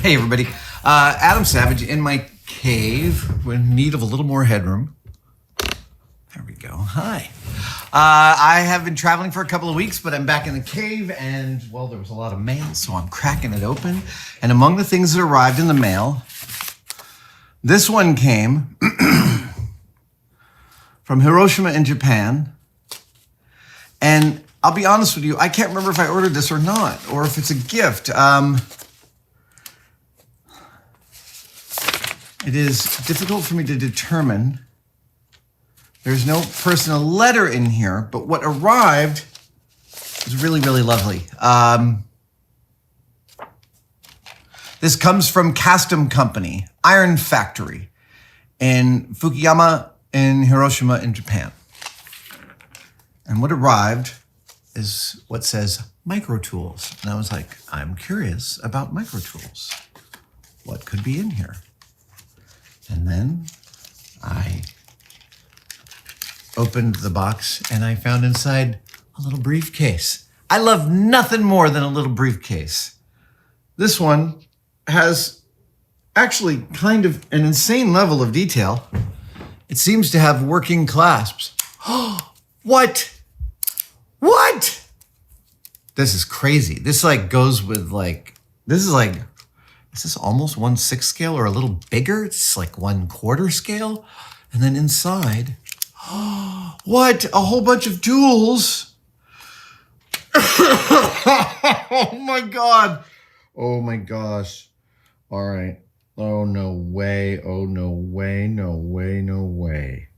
Hey everybody, Adam Savage in my cave. We're in need of a little more headroom. There we go. Hi. I have been traveling for a couple of weeks, but I'm back in the cave and, well, there was a lot of mail, so I'm cracking it open. And among the things that arrived in the mail, this one came from Hiroshima in Japan. And I'll be honest with you, I can't remember if I ordered this or not, or if it's a gift. It is difficult for me to determine. There's no personal letter in here, but what arrived was really, really lovely. This comes from Custom Company, Iron Factory, in Fukuyama in Hiroshima in Japan. And what arrived is what says micro tools. And I was like, I'm curious about micro tools. What could be in here? And then I opened the box and I found inside a little briefcase. I love nothing more than a little briefcase. This one has actually kind of an insane level of detail. It seems to have working clasps. What? What? This is crazy. This goes with this is almost 1/6 scale or a little bigger. It's like 1/4 scale. And then inside, what? A whole bunch of tools. Oh my God. Oh my gosh. All right. Oh, no way. Oh, no way. No way. No way.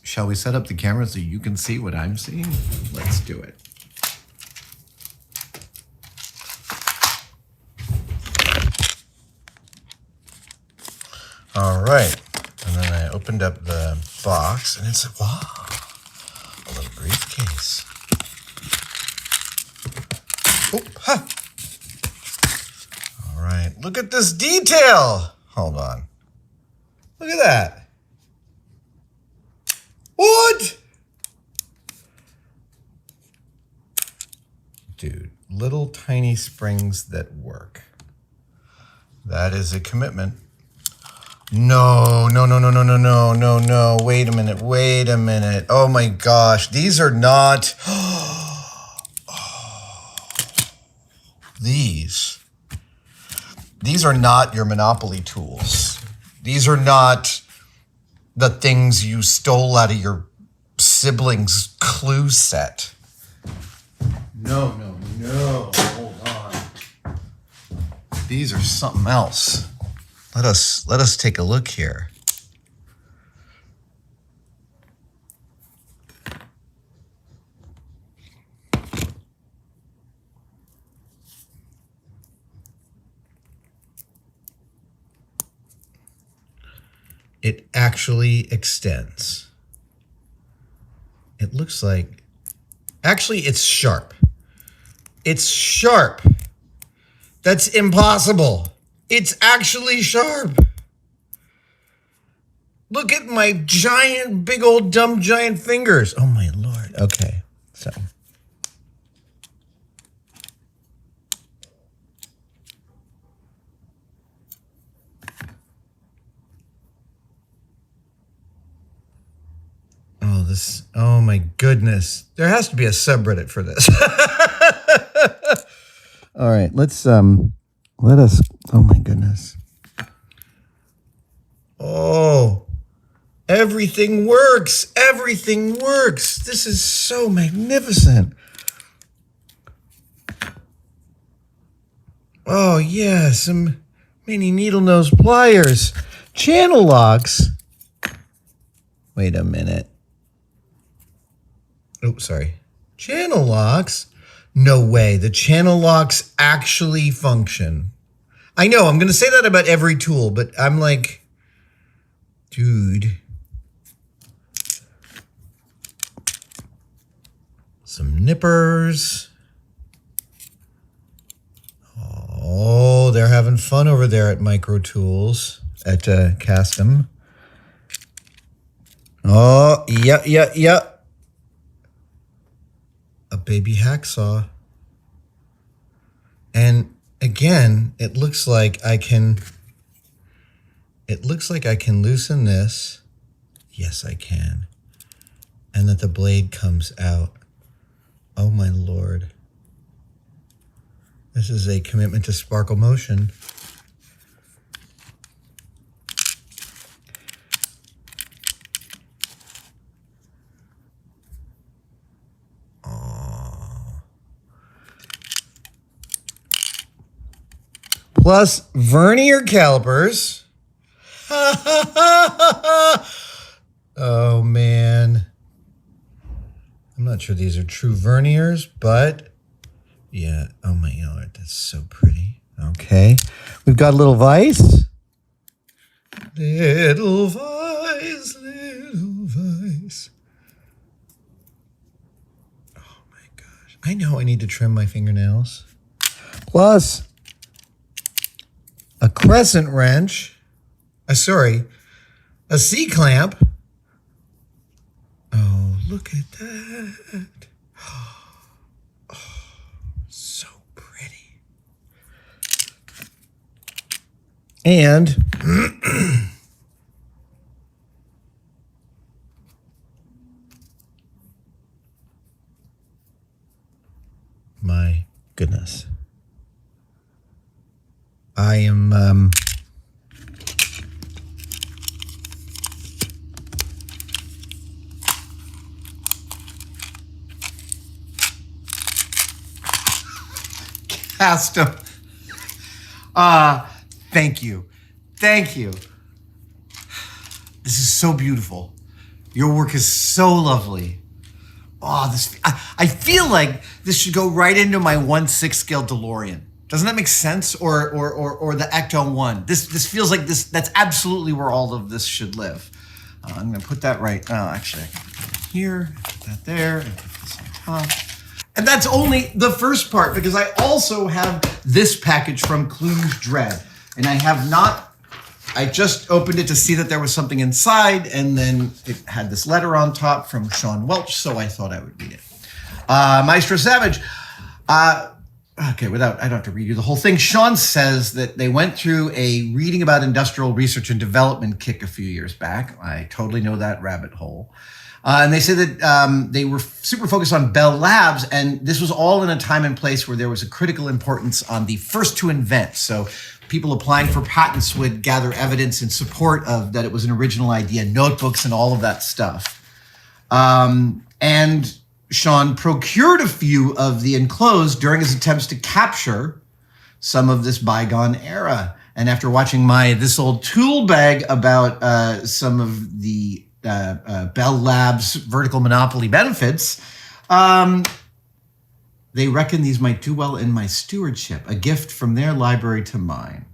Shall we set up the camera so you can see what I'm seeing? Let's do it. All right. And then I opened up the box and it's, wow, a little briefcase. Oh, ha. All right. Look at this detail. Hold on. Look at that. What? Dude, little tiny springs that work. That is a commitment. No. Wait a minute. Oh my gosh. These are not. These are not your Monopoly tools. These are not the things you stole out of your siblings' clue set. No. Hold on. These are something else. Let us take a look here. It actually extends. It looks like, actually it's sharp. It's sharp. That's impossible. It's actually sharp. Look at my giant, big old dumb giant fingers. Oh my Lord. Okay, so. Oh my goodness. There has to be a subreddit for this. All right, let us, oh my goodness. Oh, everything works. Everything works. This is so magnificent. Oh yeah, some mini needle nose pliers. Channel locks. Wait a minute. Oh, sorry. Channel locks? No way. The channel locks actually function. I know, I'm going to say that about every tool, but I'm like, dude. Some nippers. Oh, they're having fun over there at Micro Tools, at Custom. Oh, yeah. A baby hacksaw. And again, it looks like I can loosen this. Yes, I can. And that the blade comes out. Oh my Lord. This is a commitment to sparkle motion. Plus vernier calipers. Oh man. I'm not sure these are true verniers, but yeah. Oh my Lord, that's so pretty. Okay. We've got a little vise. Little vise, little vise. Oh my gosh. I know I need to trim my fingernails. Plus a crescent wrench, a C-clamp. Oh, look at that. Oh, so pretty. And my goodness. I am custom. Thank you. Thank you. This is so beautiful. Your work is so lovely. Oh, I feel like this should go right into my 1/6 scale DeLorean. Doesn't that make sense? Or the Ecto 1. This feels like this. That's absolutely where all of this should live. I'm gonna put that right. Actually, I can put that here, put that there, and put this on top. And that's only the first part, because I also have this package from Cluj Dread, and I just opened it to see that there was something inside, and then it had this letter on top from Sean Welch, so I thought I would read it. Maestro Savage. Okay, I don't have to read you the whole thing. Sean says that they went through a reading about industrial research and development kick a few years back. I totally know that rabbit hole. And they say that they were super focused on Bell Labs, and this was all in a time and place where there was a critical importance on the first to invent. So people applying for patents would gather evidence in support of that it was an original idea, notebooks and all of that stuff. And Sean procured a few of the enclosed during his attempts to capture some of this bygone era. And after watching This Old Tool Bag about some of the Bell Labs vertical monopoly benefits, they reckon these might do well in my stewardship, a gift from their library to mine.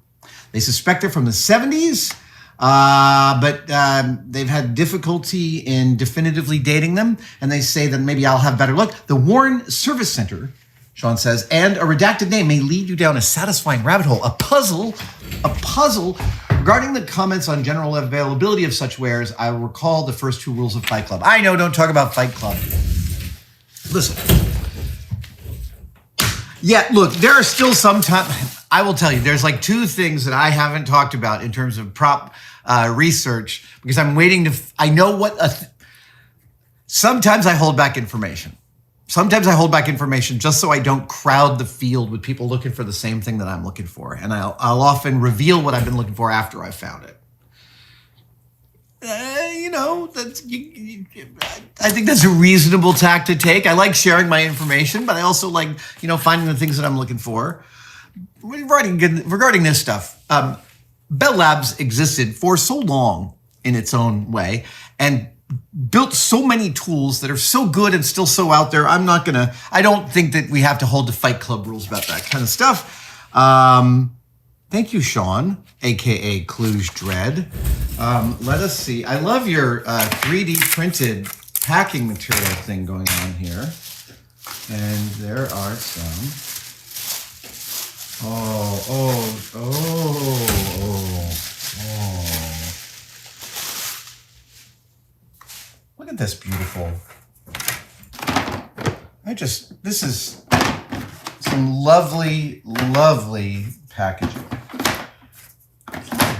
They suspect they're from the 70s, but they've had difficulty in definitively dating them, and they say that maybe I'll have better luck. The Warren Service Center, Sean says, and a redacted name may lead you down a satisfying rabbit hole, a puzzle regarding the comments on general availability of such wares. I will recall the first 2 rules of Fight Club. I know, don't talk about Fight Club. Listen. Yeah, look, there are still some time. I will tell you, there's like 2 things that I haven't talked about in terms of prop research, because I'm waiting to, I know what, sometimes I hold back information. Sometimes I hold back information just so I don't crowd the field with people looking for the same thing that I'm looking for. And I'll often reveal what I've been looking for after I found it. I think that's a reasonable tack to take. I like sharing my information, but I also like, finding the things that I'm looking for. Regarding this stuff, Bell Labs existed for so long in its own way and built so many tools that are so good and still so out there. I don't think that we have to hold to Fight Club rules about that kind of stuff. Thank you, Sean, AKA Cluj Dread. Let us see. I love your 3D printed packing material thing going on here. And there are some. Oh. Look at this beautiful. This is some lovely, lovely packaging.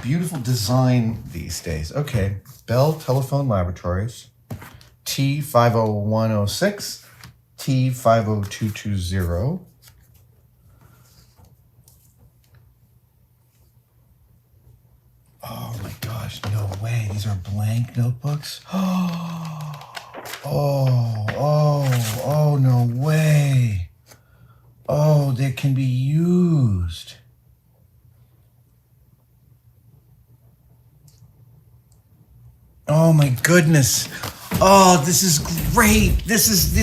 Beautiful design these days. Okay, Bell Telephone Laboratories, T50106, T50220. Oh my gosh, no way. These are blank notebooks. Oh, no way. Oh, they can be used. Oh my goodness. Oh, this is great. This is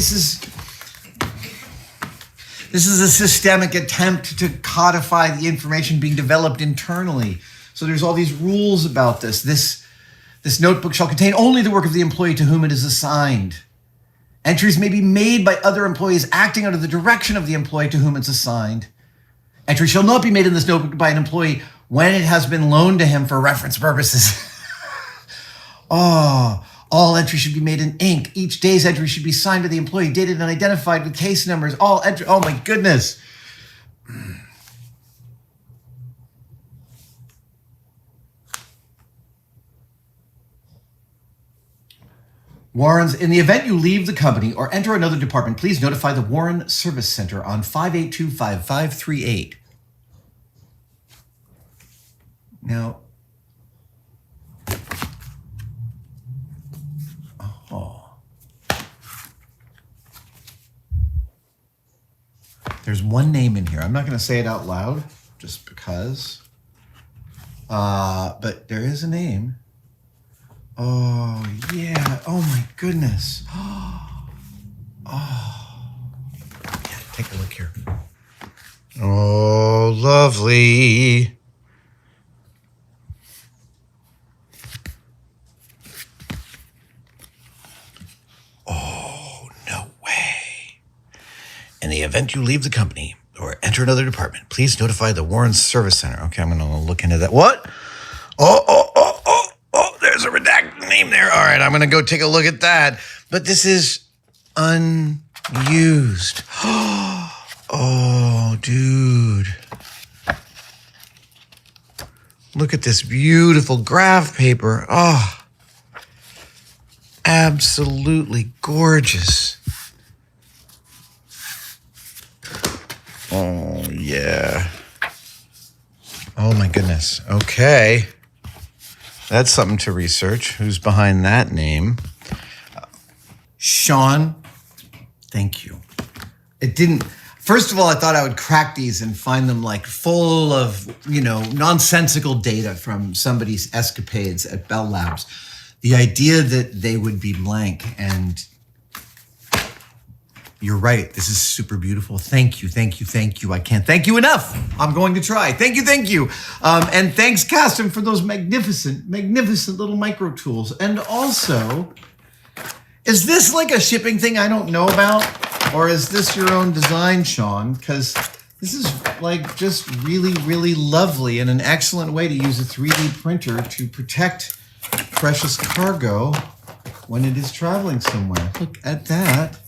a systemic attempt to codify the information being developed internally. So there's all these rules about this. This notebook shall contain only the work of the employee to whom it is assigned. Entries may be made by other employees acting under the direction of the employee to whom it's assigned. Entry shall not be made in this notebook by an employee when it has been loaned to him for reference purposes. Oh, all entries should be made in ink. Each day's entry should be signed by the employee, dated and identified with case numbers. All entry. Oh my goodness. Warrens, in the event you leave the company or enter another department, please notify the Warren Service Center on 582-5538. Now, there's one name in here. I'm not going to say it out loud just because. But there is a name. Oh, yeah. Oh, my goodness. Oh. Yeah, take a look here. Oh, lovely. Oh, no way. In the event you leave the company or enter another department, please notify the Warren Service Center. Okay, I'm going to look into that. What? Oh, there's a redacted name there. All right, I'm going to go take a look at that. But this is unused. Oh, dude. Look at this beautiful graph paper. Oh, absolutely gorgeous. Oh, yeah. Oh, my goodness. Okay. That's something to research. Who's behind that name? Sean, thank you. It didn't... First of all, I thought I would crack these and find them like full of, nonsensical data from somebody's escapades at Bell Labs. The idea that they would be blank, and you're right. This is super beautiful. Thank you. I can't thank you enough. I'm going to try. Thank you. And thanks, Caston, for those magnificent little micro tools. And also, is this like a shipping thing I don't know about? Or is this your own design, Sean? Because this is like just really, really lovely and an excellent way to use a 3D printer to protect precious cargo when it is traveling somewhere. Look at that.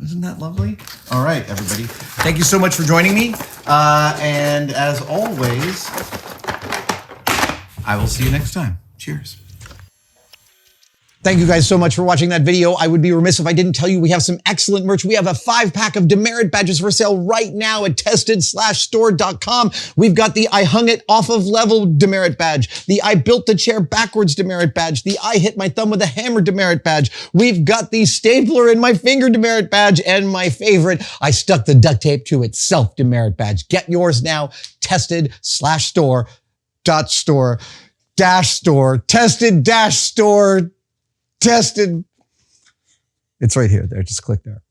Isn't that lovely? All right, everybody. Thank you so much for joining me. And as always, I will see you next time. Cheers. Thank you guys so much for watching that video. I would be remiss if I didn't tell you we have some excellent merch. We have a 5-pack of demerit badges for sale right now at tested/store.com. We've got the I hung it off of level demerit badge, the I built the chair backwards demerit badge, the I hit my thumb with a hammer demerit badge. We've got the stapler in my finger demerit badge, and my favorite, I stuck the duct tape to itself demerit badge. Get yours now, tested/store.store. Tested-store. Tested. It's right here. There. Just click there.